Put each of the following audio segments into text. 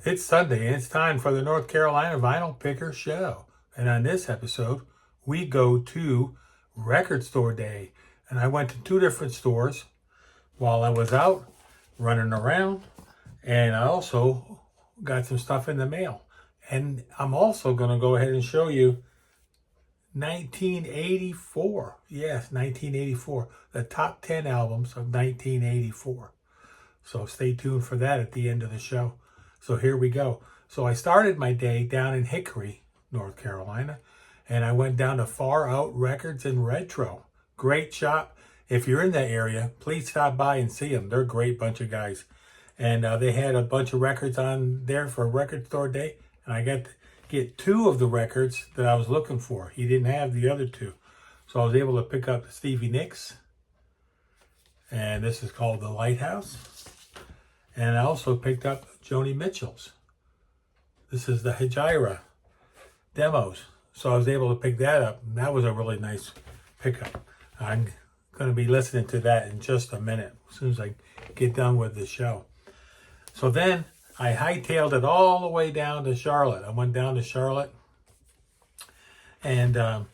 It's Sunday and it's time for the North Carolina Vinyl Picker Show. And on this episode, we go to Record Store Day. And I went to two different stores while I was out running around. And I also got some stuff in the mail. And I'm also going to go ahead and show you 1984. Yes, 1984. The top 10 albums of 1984. So stay tuned for that at the end of the show. So here we go. So I started my day down in Hickory, North Carolina, and I went down to Far Out Records and Retro. Great shop. If you're in that area, please stop by and see them. They're a great bunch of guys. And they had a bunch of records on there for Record Store Day, and I got to get two of the records that I was looking for. He didn't have the other two. So I was able to pick up Stevie Nicks, and this is called The Lighthouse. And I also picked up Joni Mitchell's. This is the Hejira demos. So I was able to pick that up. And that was a really nice pickup. I'm going to be listening to that in just a minute, as soon as I get done with the show. So then I hightailed it all the way down to Charlotte. I went down to Charlotte. And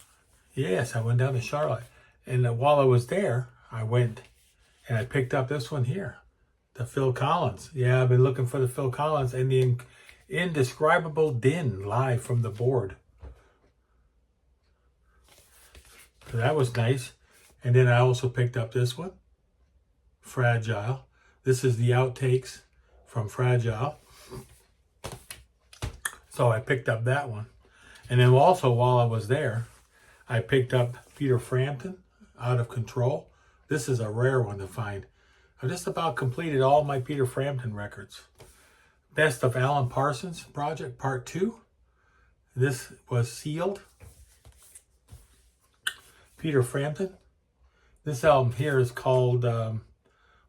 yes, I went down to Charlotte. And while I was there, I went and I picked up this one here. The Phil Collins. Yeah, I've been looking for the Phil Collins and the Indescribable Din live from the board. So that was nice. And then I also picked up this one, Fragile. This is the outtakes from Fragile. So I picked up that one. And then also while I was there, I picked up Peter Frampton, Out of Control. This is a rare one to find. I've just about completed all my Peter Frampton records. Best of Alan Parsons Project Part 2. This was sealed. Peter Frampton. This album here is called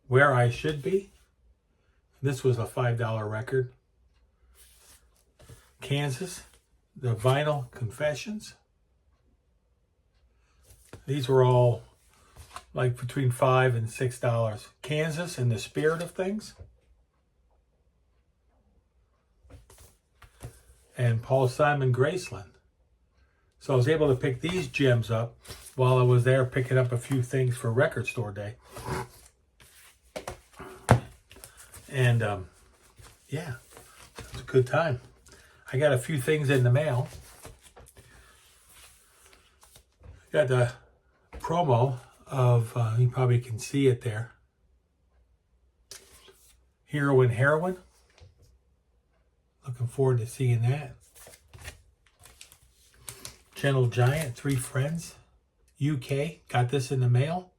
Where I Should Be. This was a $5 record. Kansas, The Vinyl Confessions. These were all like between $5 and $6. Kansas, In the Spirit of Things. And Paul Simon Graceland. So I was able to pick these gems up while I was there picking up a few things for Record Store Day. And yeah, it was a good time. I got a few things in the mail. Got the promo of, you probably can see it there, Hero and Heroine. Looking forward to seeing that. Gentle Giant, Three Friends, UK. Got this in the mail.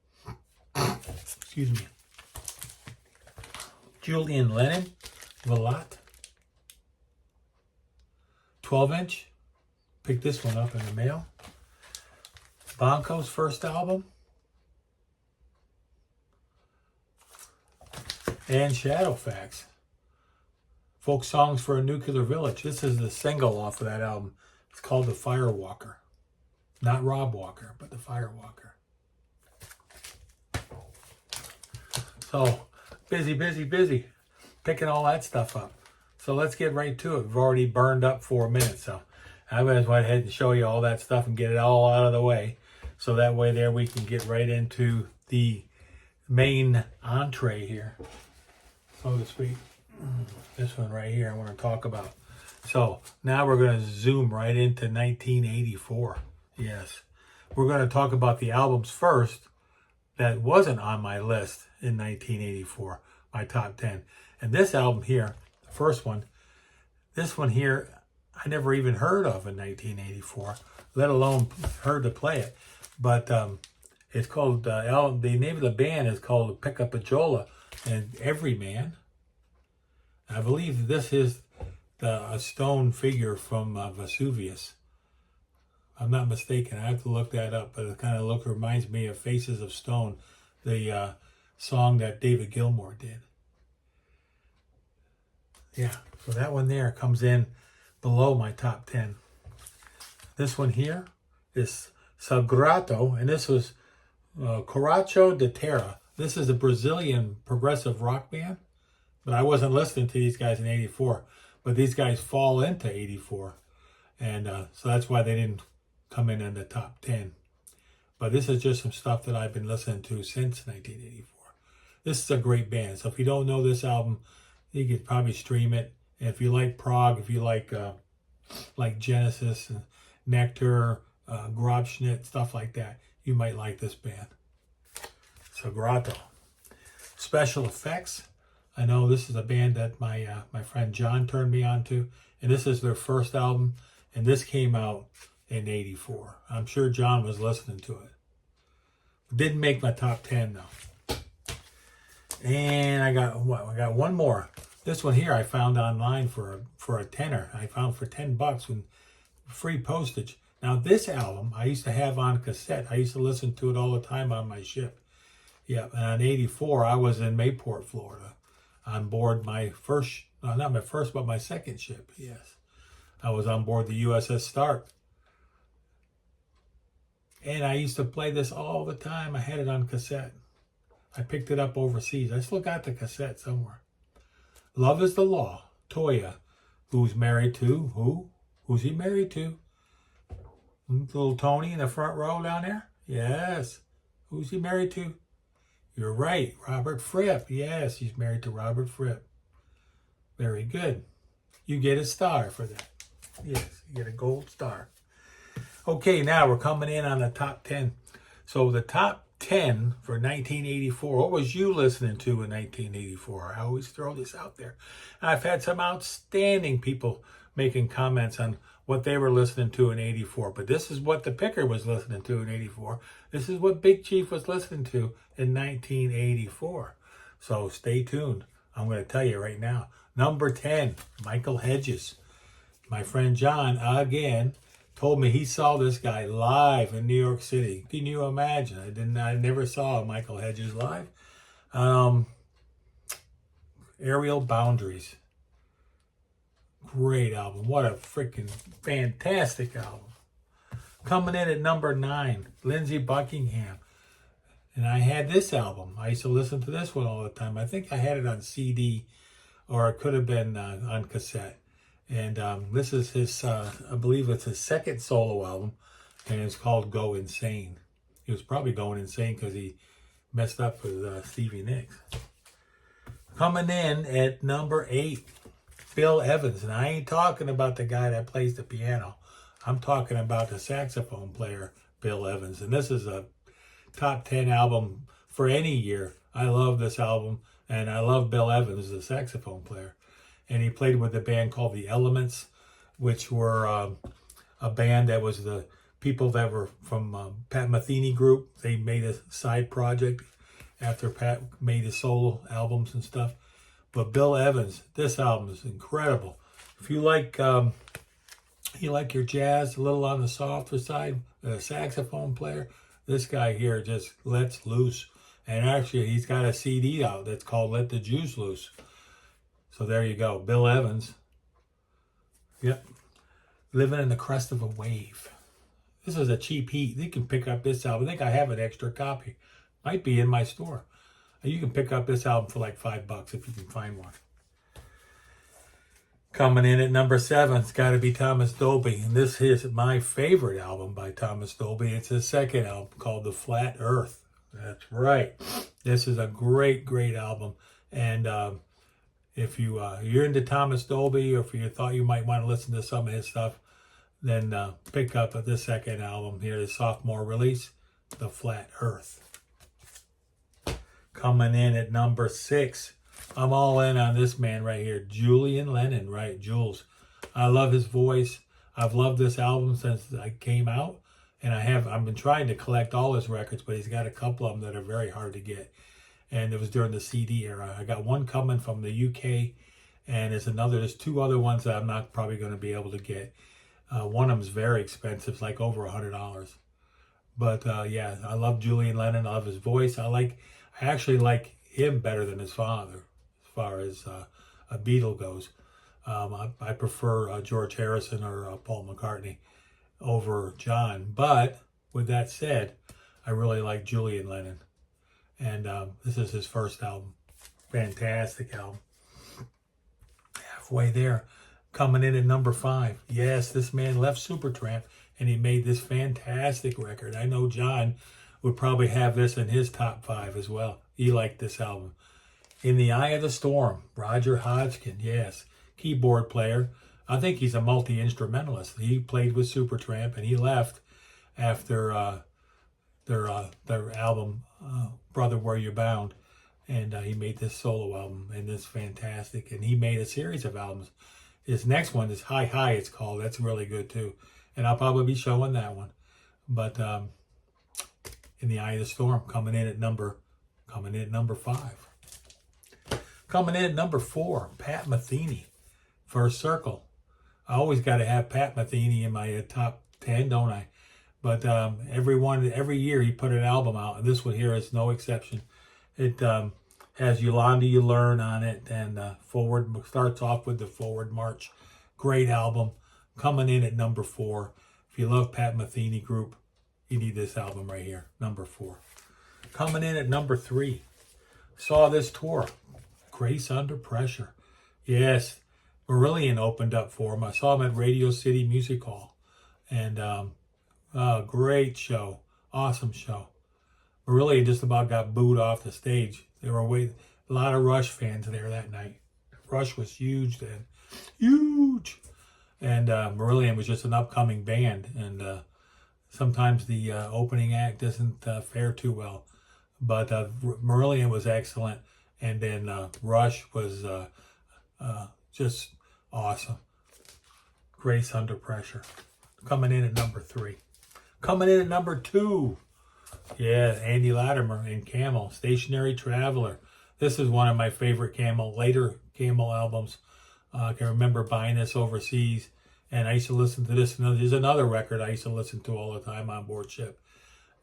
Excuse me. Julian Lennon, Velat. 12-inch. Picked this one up in the mail. Bonko's first album. And Shadowfax. Folk Songs for a Nuclear Village. This is the single off of that album. It's called The Firewalker. Not Rob Walker, but The Firewalker. So, busy. Picking all that stuff up. So let's get right to it. We've already burned up 4 minutes. So I'm going to go ahead and show you all that stuff and get it all out of the way. So that way there we can get right into the main entree here, so to speak. This one right here I want to talk about. So now we're going to zoom right into 1984. Yes. We're going to talk about the albums first that wasn't on my list in 1984, my top 10. And this album here, the first one, this one here, I never even heard of in 1984, let alone heard to play it. But it's called, the name of the band is called Pick Up a Jola and Everyman. I believe this is a stone figure from Vesuvius. I'm not mistaken. I have to look that up, but it kind of reminds me of Faces of Stone, the song that David Gilmour did. Yeah, so that one there comes in below my top 10. This one here is Sagrato, and this was Coração de Terra. This is a Brazilian progressive rock band, but I wasn't listening to these guys in '84. but these guys fall into 84. And so that's why they didn't come in the top 10. But this is just some stuff that I've been listening to since 1984. This is a great band. So if you don't know this album, you could probably stream it. And if you like prog, if you like Genesis, and Nectar, Grobschnitt, stuff like that, you might like this band. So Grotto. Special Effects. I know this is a band that my friend John turned me on to, and this is their first album, and this came out in 84. I'm sure John was listening to it. Didn't make my top 10 though. And I got one more. This one here I found online for a tenner. I found for $10 with free postage. Now this album I used to have on cassette. I used to listen to it all the time on my ship. Yeah, and on 84 I was in Mayport, Florida, on board my first, not my first, but my second ship. Yes, I was on board the USS Stark. And I used to play this all the time. I had it on cassette. I picked it up overseas. I still got the cassette somewhere. Love is the Law. Toya, who's married to who? Who's he married to? Little Tony in the front row down there? Yes. Who's he married to? You're right. Robert Fripp. Yes, he's married to Robert Fripp. Very good. You get a star for that. Yes, you get a gold star. Okay, now we're coming in on the top 10. So the top 10 for 1984. What was you listening to in 1984? I always throw this out there. I've had some outstanding people making comments on what they were listening to in 84. But this is what the picker was listening to in 84. This is what Big Chief was listening to in 1984. So stay tuned. I'm going to tell you right now. Number 10, Michael Hedges. My friend John, again, told me he saw this guy live in New York City. Can you imagine? I never saw Michael Hedges live. Aerial Boundaries. Great album. What a freaking fantastic album. Coming in at number 9, Lindsey Buckingham. And I had this album. I used to listen to this one all the time. I think I had it on CD, or it could have been on cassette. And this is his, I believe it's his second solo album, and it's called Go Insane. He was probably going insane because he messed up with Stevie Nicks. Coming in at number 8, Bill Evans. And I ain't talking about the guy that plays the piano. I'm talking about the saxophone player, Bill Evans. And this is a top 10 album for any year. I love this album, and I love Bill Evans, the saxophone player. And he played with a band called The Elements, which were a band that was the people that were from Pat Metheny group. They made a side project after Pat made his solo albums and stuff. But Bill Evans, this album is incredible. If you like your jazz a little on the softer side, a saxophone player, this guy here just lets loose. And actually, he's got a CD out that's called Let the Juice Loose. So there you go. Bill Evans. Yep. Living in the Crest of a Wave. This is a cheap heat. You can pick up this album. I think I have an extra copy. Might be in my store. You can pick up this album for like $5 if you can find one. Coming in at number 7, it's got to be Thomas Dolby. And this is my favorite album by Thomas Dolby. It's his second album called The Flat Earth. That's right. This is a great, great album. And if you're into Thomas Dolby, or if you thought you might want to listen to some of his stuff, then pick up this second album here, the sophomore release, The Flat Earth. Coming in at number 6, I'm all in on this man right here, Julian Lennon, right? Jules. I love his voice. I've loved this album since it came out, and I've been trying to collect all his records, but he's got a couple of them that are very hard to get. And it was during the CD era. I got one coming from the UK, and there's 2 other ones that I'm not probably going to be able to get. One of them is very expensive, it's like over $100. But yeah, I love Julian Lennon. I love his voice. I actually like him better than his father, as far as a Beatle goes. I prefer George Harrison or Paul McCartney over John. But with that said, I really like Julian Lennon. And this is his first album. Fantastic album. Halfway there. coming in at number 5. Yes, this man left Supertramp and he made this fantastic record. I know John would probably have this in his top 5 as well. He liked this album. In the Eye of the Storm, Roger Hodgkin, yes, keyboard player. I think he's a multi-instrumentalist. He played with Supertramp and he left after their album, Brother Where You Bound. And he made this solo album, and it's fantastic. And he made a series of albums. His next one is Hi Hi, it's called. That's really good too. And I'll probably be showing that one. But In the Eye of the Storm, coming in at number 5. Coming in at number 4, Pat Metheny, First Circle. I always got to have Pat Metheny in my top 10, don't I? But every year he put an album out, and this one here is no exception. It has Yolanda You Learn on it, and starts off with the Forward March. Great album. Coming in at number 4. If you love Pat Metheny Group, you need this album right here, number 4. Coming in at number 3. Saw this tour, Grace Under Pressure. Yes, Marillion opened up for him. I saw him at Radio City Music Hall. And great show. Awesome show. Marillion just about got booed off the stage. There were a lot of Rush fans there that night. Rush was huge then. Huge! And Marillion was just an upcoming band. And sometimes the opening act doesn't fare too well. But Marillion was excellent. And then Rush was just awesome. Grace Under Pressure. Coming in at number 3. Coming in at number 2. Yeah, Andy Latimer and Camel, Stationary Traveler. This is one of my favorite later Camel albums. I can remember buying this overseas, and I used to listen to this. There's another record I used to listen to all the time on board ship.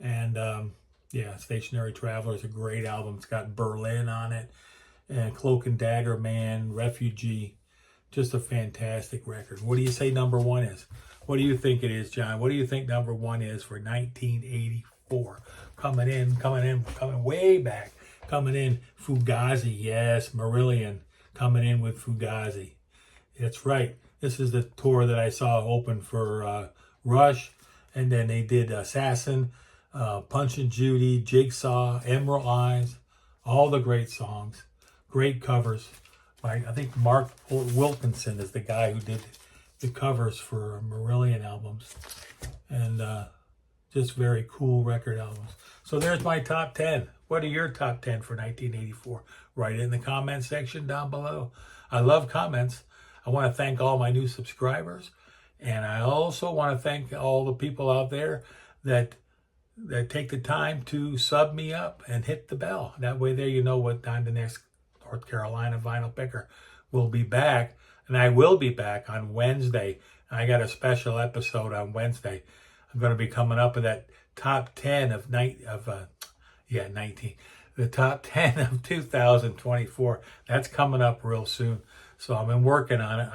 And yeah, Stationary Traveler is a great album. It's got Berlin on it, and Cloak and Dagger Man, Refugee. Just a fantastic record. What do you say number 1 is? What do you think it is, John? What do you think number 1 is for 1984? Coming way back. Coming in, Fugazi. Yes, Marillion coming in with Fugazi. That's right. This is the tour that I saw open for Rush. And then they did Assassin, Punch and Judy, Jigsaw, Emerald Eyes. All the great songs. Great covers. I think Mark Wilkinson is the guy who did the covers for Marillion albums. And just very cool record albums. So there's my top 10. What are your top 10 for 1984? Write it in the comment section down below. I love comments. I want to thank all my new subscribers. And I also want to thank all the people out there that take the time to sub me up and hit the bell. That way there you know what time the next North Carolina Vinyl Picker will be back. And I will be back on Wednesday. I got a special episode on Wednesday. I'm going to be coming up with that top 10 of 19. The top 10 of 2024. That's coming up real soon. So I've been working on it.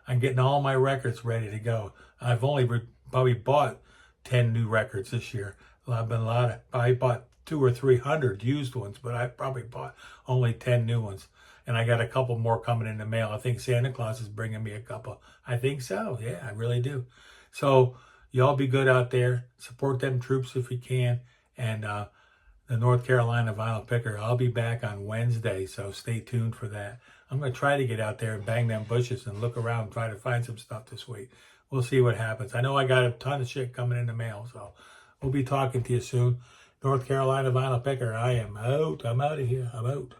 I'm getting all my records ready to go. I've only probably bought 10 new records this year. I bought 200 or 300 used ones, but I probably bought only 10 new ones. And I got a couple more coming in the mail. I think Santa Claus is bringing me a couple. I think so. Yeah, I really do. So y'all be good out there. Support them troops if you can. And the North Carolina Vinyl Picker, I'll be back on Wednesday. So stay tuned for that. I'm going to try to get out there and bang them bushes and look around and try to find some stuff this week. We'll see what happens. I know I got a ton of shit coming in the mail. So we'll be talking to you soon. North Carolina Vinyl Picker, I am out. I'm out of here. I'm out.